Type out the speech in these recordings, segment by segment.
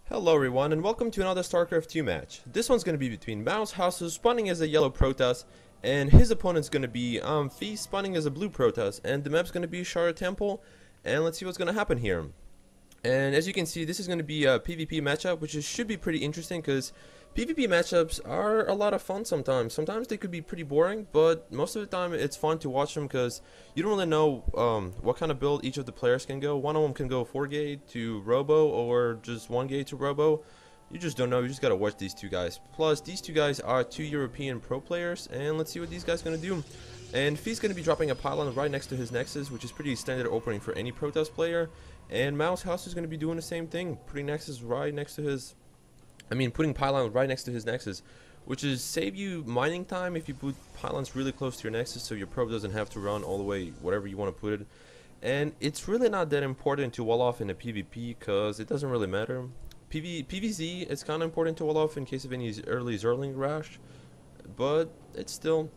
Hello everyone and welcome to another StarCraft 2 match. This one's going to be between mousHasu spawning as a yellow Protoss and his opponent's going to be Mného spawning as a blue Protoss, and the map's going to be Shara Temple, and let's see what's going to happen here. And as you can see, this is going to be a PvP matchup, which should be pretty interesting because PvP matchups are a lot of fun sometimes. Sometimes they could be pretty boring, but most of the time it's fun to watch them because you don't really know what kind of build each of the players can go. One of them can go 4-gate to Robo or just 1-gate to Robo. You just don't know. You just got to watch these two guys. Plus, these two guys are two European pro players, and let's see what these guys are going to do. And MhdFeast's going to be dropping a pylon right next to his Nexus, which is pretty standard opening for any Protoss player. And mousHasu is going to be doing the same thing, putting Nexus right next to his... putting pylon right next to his Nexus, which is save you mining time if you put pylons really close to your Nexus, so your probe doesn't have to run all the way whatever you want to put it. And it's really not that important to wall off in a PvP because it doesn't really matter. PvZ, it's kind of important to wall off in case of any early Zerling rush, but it's still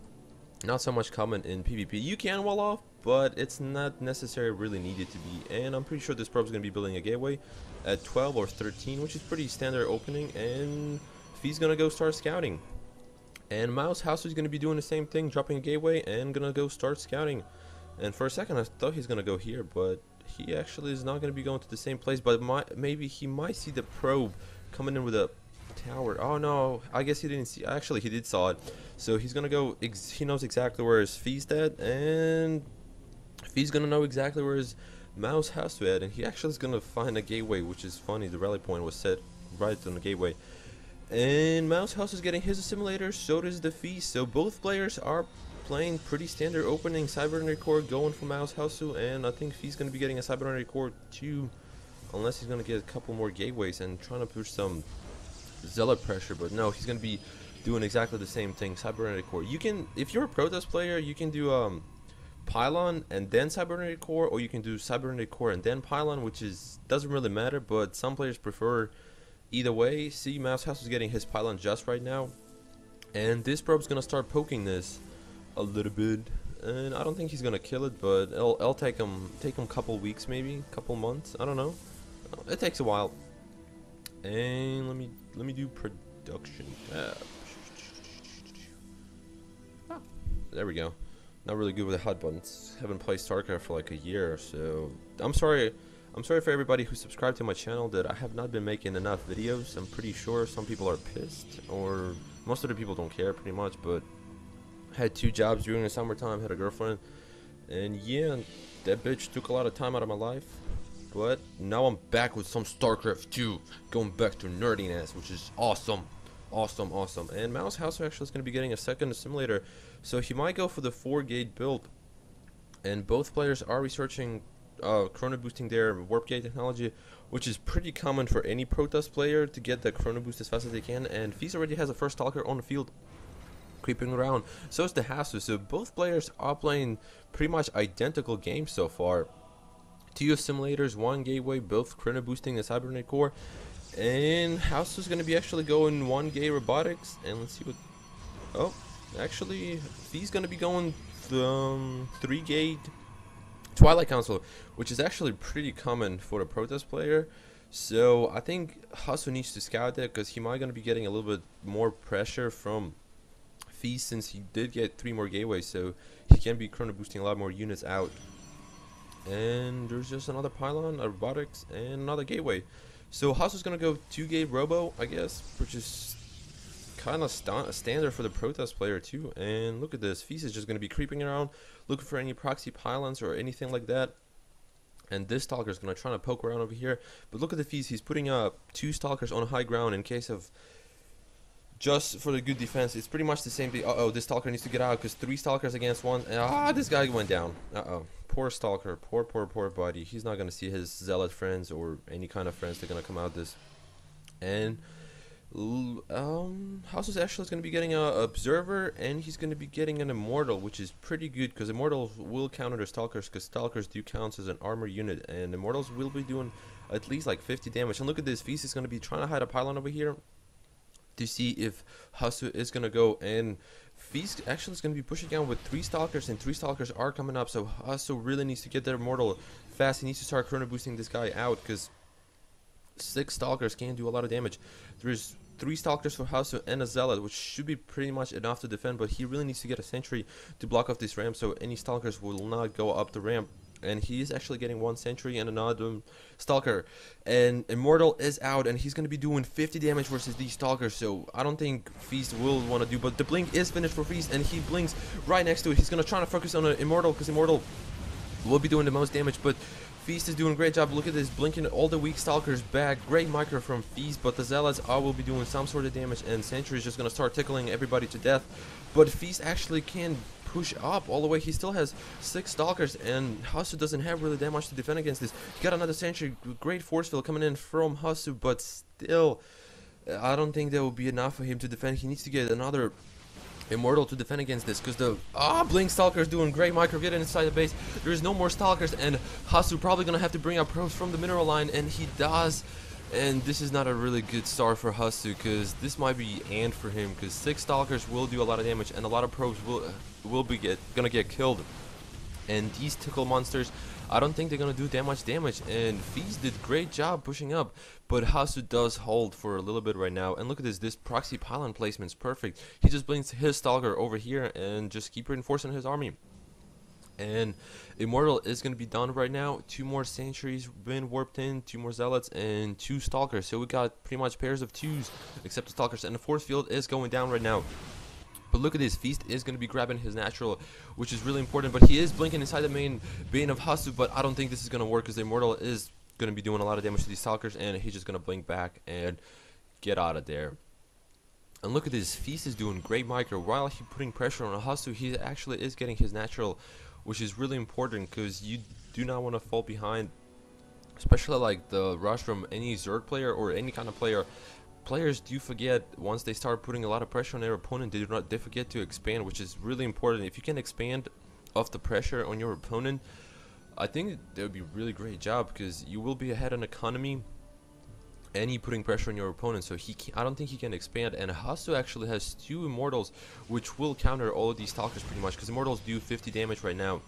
not so much common in PvP. You can wall off, but it's not necessarily really needed to be. And I'm pretty sure this probe is going to be building a gateway at 12 or 13, which is pretty standard opening, and MhdFeast's going to go start scouting. And mousHasu is going to be doing the same thing, dropping a gateway and going to go start scouting. And for a second I thought he's going to go here, but he actually is not going to be going to the same place, but maybe he might see the probe coming in with a tower. Oh no, I guess he didn't see. Actually, he did saw it. So he's going to go, he knows exactly where his MhdFeast at, and MhdFeast's going to know exactly where his mousHasu at, and he actually is going to find a gateway, which is funny. The rally point was set right on the gateway. And mousHasu is getting his assimilator, so does the MhdFeast. So both players are playing pretty standard opening. Cybernetic Core going for mousHasu, and I think MhdFeast's going to be getting a Cybernetic Core too, unless he's going to get a couple more gateways and trying to push some Zealot pressure. But no, he's going to be doing exactly the same thing. Cybernetic Core. You can, if you're a Protoss player, you can do pylon and then cybernetic core, or you can do cybernetic core and then pylon, which is doesn't really matter, but some players prefer either way. See, mousHasu is getting his pylon just right now, and this probe's gonna start poking this a little bit, and I don't think he's gonna kill it, but it'll take him a couple weeks, maybe couple months, I don't know. It takes a while. And let me do production tab. There we go. Not really good with the hot buttons. Haven't played StarCraft for like a year, so I'm sorry for everybody who subscribed to my channel that I have not been making enough videos. I'm pretty sure some people are pissed, or most of the people don't care pretty much, but I had 2 jobs during the summertime, had a girlfriend, and yeah, that bitch took a lot of time out of my life. But now I'm back with some StarCraft 2, going back to nerdiness, which is awesome. Awesome. And mousHasu actually is going to be getting a second assimilator, so he might go for the 4-gate build. And both players are researching chrono boosting their warp gate technology, which is pretty common for any Protoss player to get the chrono boost as fast as they can. And MhdFeast already has a first stalker on the field creeping around, so is the Hasu. So both players are playing pretty much identical games so far. 2 assimilators, 1 gateway, both chrono boosting the cybernetic core. And Hasu is going to be actually going 1-gate robotics, and let's see what... Oh, actually, he's going to be going 3-gate Twilight Council, which is actually pretty common for a Protoss player. So I think Hasu needs to scout that, because he might going to be getting a little bit more pressure from MhdFeast, since he did get 3 more gateways, so he can be chrono boosting a lot more units out. And there's just another pylon, a robotics, and another gateway. So Hasu's gonna go 2-gate Robo, I guess, which is kind of standard for the Protoss player too. And look at this, MhdFeast is just gonna be creeping around, looking for any proxy pylons or anything like that. And this stalker is gonna try to poke around over here. But look at the MhdFeast, he's putting up 2 stalkers on high ground in case of just for the good defense. It's pretty much the same thing. Uh-oh, this stalker needs to get out because 3 stalkers against 1. This guy went down. Uh-oh. Poor stalker, poor buddy. He's not gonna see his zealot friends or any kind of friends that are gonna come out this. And Hasu's actually is gonna be getting a observer, and he's gonna be getting an immortal, which is pretty good because immortals will counter the stalkers, because stalkers do count as an armor unit, and immortals will be doing at least like 50 damage. And look at this, MhdFeast is gonna be trying to hide a pylon over here to see if Hasu is gonna go, and MhdFeast actually is going to be pushing down with 3 stalkers, and 3 stalkers are coming up, so Hasu really needs to get their immortal fast. He needs to start chrono boosting this guy out, because 6 stalkers can do a lot of damage. There's 3 stalkers for Hasu and a zealot, which should be pretty much enough to defend, but he really needs to get a sentry to block off this ramp so any stalkers will not go up the ramp. And he is actually getting 1 sentry and another stalker, and Immortal is out, and he's going to be doing 50 damage versus these stalkers, so I don't think Feast will want to do, but the blink is finished for Feast, and he blinks right next to it. He's going to try to focus on Immortal, because Immortal will be doing the most damage, but Feast is doing a great job. Look at this, blinking all the weak stalkers back. Great micro from Feast, but the zealots will be doing some sort of damage, and Sentry is just going to start tickling everybody to death, but Feast actually can push up all the way. He still has 6 stalkers, and Hasu doesn't have really that much to defend against this. He got another sentry, great force field coming in from Hasu, but still I don't think that will be enough for him to defend. He needs to get another Immortal to defend against this, because the Blink Stalker is doing great micro, get inside the base. There's no more stalkers, and Hasu probably gonna have to bring up probes from the mineral line, and he does. And this is not a really good start for Hasu, because this might be end for him, because 6 stalkers will do a lot of damage, and a lot of probes will be gonna get killed. And these tickle monsters, I don't think they're gonna do that much damage. And Feast did great job pushing up, but Hasu does hold for a little bit right now. And look at this proxy pylon placement's perfect. He just blinks his stalker over here and just keep reinforcing his army. And Immortal is going to be done right now. 2 more sentries been warped in, 2 more zealots, and 2 stalkers. So we got pretty much pairs of 2s except the stalkers, and the force field is going down right now. But look at this, Feast is going to be grabbing his natural, which is really important, but he is blinking inside the main bane of Hasu, but I don't think this is going to work, because the Immortal is going to be doing a lot of damage to these stalkers, and he's just going to blink back and get out of there. And look at this, Feast is doing great micro. While he's putting pressure on Hasu, he actually is getting his natural, which is really important, because you do not want to fall behind, especially like the rush from any Zerg player or any kind of player. Players do forget, once they start putting a lot of pressure on their opponent, they forget to expand, which is really important. If you can expand off the pressure on your opponent, I think that would be a really great job, because you will be ahead on economy and you putting pressure on your opponent, so I don't think he can expand. And Hasu actually has 2 Immortals, which will counter all of these stalkers pretty much, because Immortals do 50 damage right now.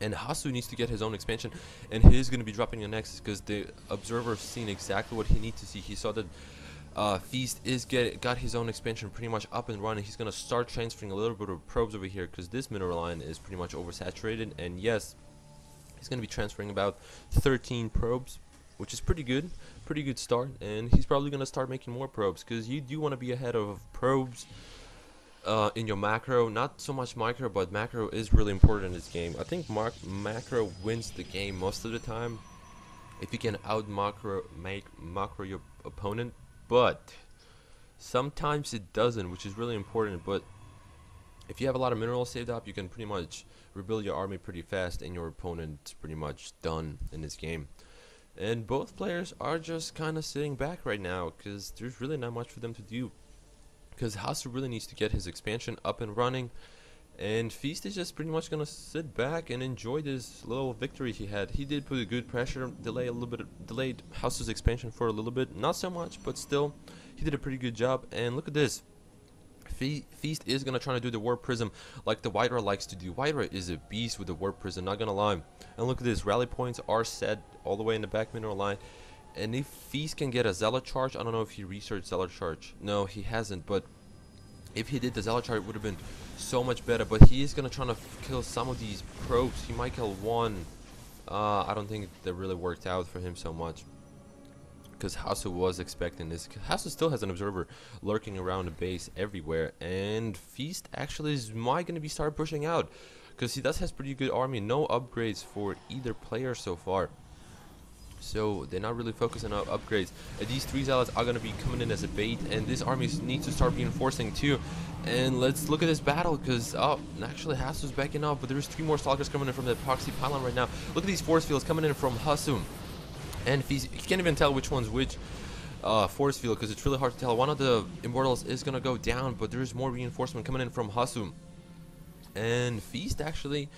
And Hasu needs to get his own expansion, and he's going to be dropping the next, because the observer's seen exactly what he needs to see. He saw that Feast is got his own expansion pretty much up and running. He's going to start transferring a little bit of probes over here, because this mineral line is pretty much oversaturated. And yes, he's going to be transferring about 13 probes, which is pretty good start. And he's probably going to start making more probes, because you do want to be ahead of probes in your macro. Not so much micro, but macro is really important in this game. I think macro wins the game most of the time if you can make macro your opponent, but sometimes it doesn't, which is really important. But if you have a lot of minerals saved up, you can pretty much rebuild your army pretty fast, and your opponent's pretty much done in this game. And both players are just kind of sitting back right now, because there's really not much for them to do, because Hasu really needs to get his expansion up and running, and Feast is just pretty much going to sit back and enjoy this little victory he had. He did put a good pressure, delayed Hasu's expansion for a little bit, not so much, but still he did a pretty good job. And look at this, Feast is going to try to do the Warp Prism like the Hydra likes to do. Hydra is a beast with the Warp Prism, not going to lie. And look at this, rally points are set all the way in the back mineral line. And if Feast can get a Zealot charge, I don't know if he researched Zealot charge. No, he hasn't, but if he did the Zealot charge, it would have been so much better. But he is going to try to kill some of these probes. He might kill 1. I don't think that really worked out for him so much, because Hasu was expecting this. Hasu still has an observer lurking around the base everywhere, and Feast actually might going to be start pushing out, because he does has pretty good army. No upgrades for either player so far, so they're not really focusing on upgrades. And these 3 zealots are going to be coming in as a bait, and this army needs to start reinforcing too. And let's look at this battle, because actually Hasu's backing up, but there's 3 more stalkers coming in from the proxy pylon right now. Look at these force fields coming in from Hasu. And Feast, you can't even tell which one's which force field, because it's really hard to tell. One of the Immortals is going to go down, but there's more reinforcement coming in from Hasu. And Feast actually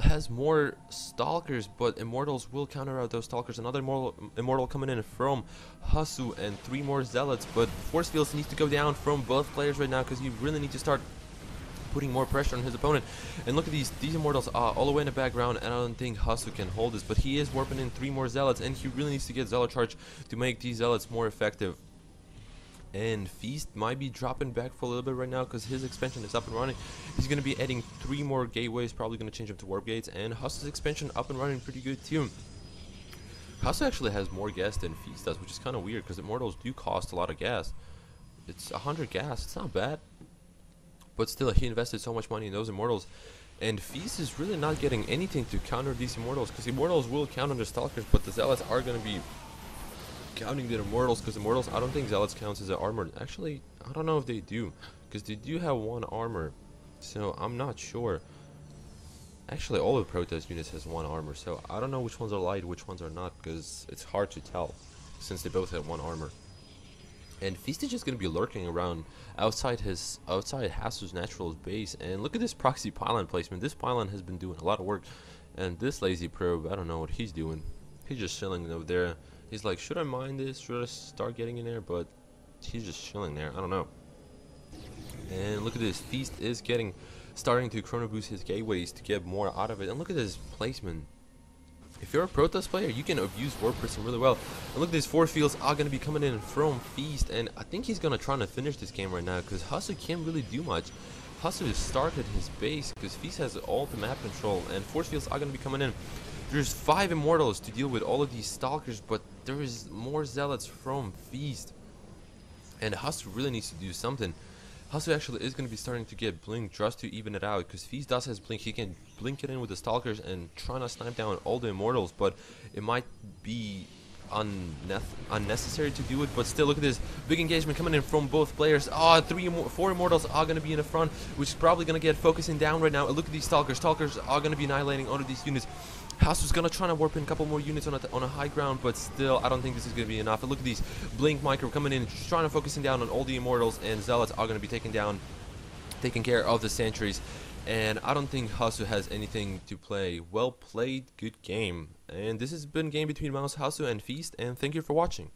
has more stalkers, but Immortals will counter out those stalkers. Another Immortal coming in from Hasu, and 3 more zealots. But force fields need to go down from both players right now, because you really need to start putting more pressure on his opponent. And look at these immortals all the way in the background, and I don't think Hasu can hold this, but he is warping in 3 more zealots, and he really needs to get zealot charge to make these zealots more effective. And Feast might be dropping back for a little bit right now because his expansion is up and running. He's going to be adding 3 more gateways, probably going to change them to warp gates, and Hasu's expansion up and running pretty good too. Hasu actually has more gas than Feast does, which is kind of weird because immortals do cost a lot of gas. It's 100 gas, it's not bad. But still, he invested so much money in those immortals, and Feast is really not getting anything to counter these immortals, because immortals will counter the stalkers, but the zealots are going to be counting the immortals, because immortals, I don't think zealots counts as an armor. Actually, I don't know if they do, because they do have 1 armor, so I'm not sure. Actually, all of the protest units has 1 armor, so I don't know which ones are light, which ones are not, because it's hard to tell, since they both have 1 armor. And Feast is just going to be lurking around outside Hasu's natural base. And look at this proxy pylon placement. This pylon has been doing a lot of work. And this lazy probe, I don't know what he's doing. He's just chilling over there. He's like, should I mine this? Should I start getting in there? But he's just chilling there. I don't know. And look at this. Feast is starting to chrono boost his gateways to get more out of it. And look at this placement. If you're a Protoss player, you can abuse Warp Prism really well. And look, these force fields are going to be coming in from Feast, and I think he's going to try to finish this game right now, because Hasu can't really do much. Hasu has started his base, because Feast has all the map control, and force fields are going to be coming in. There's 5 immortals to deal with all of these stalkers, but there is more zealots from Feast. And Hasu really needs to do something. Hasu actually is going to be starting to get blink just to even it out, because Feast does has blink. He can blink it in with the stalkers and try to snipe down all the immortals, but it might be unnecessary to do it. But still, look at this big engagement coming in from both players. 4 immortals are going to be in the front, which is probably going to get focusing down right now. And look at these stalkers. Stalkers are going to be annihilating all of these units. Hasu's gonna try to warp in a couple more units on a high ground, but still, I don't think this is gonna be enough. And look at these blink micro coming in, trying to focusing down on all the immortals, and zealots are gonna be taking care of the sentries. And I don't think Hasu has anything to play. Well played, good game. And this has been a game between mousHasu and Feast, and thank you for watching.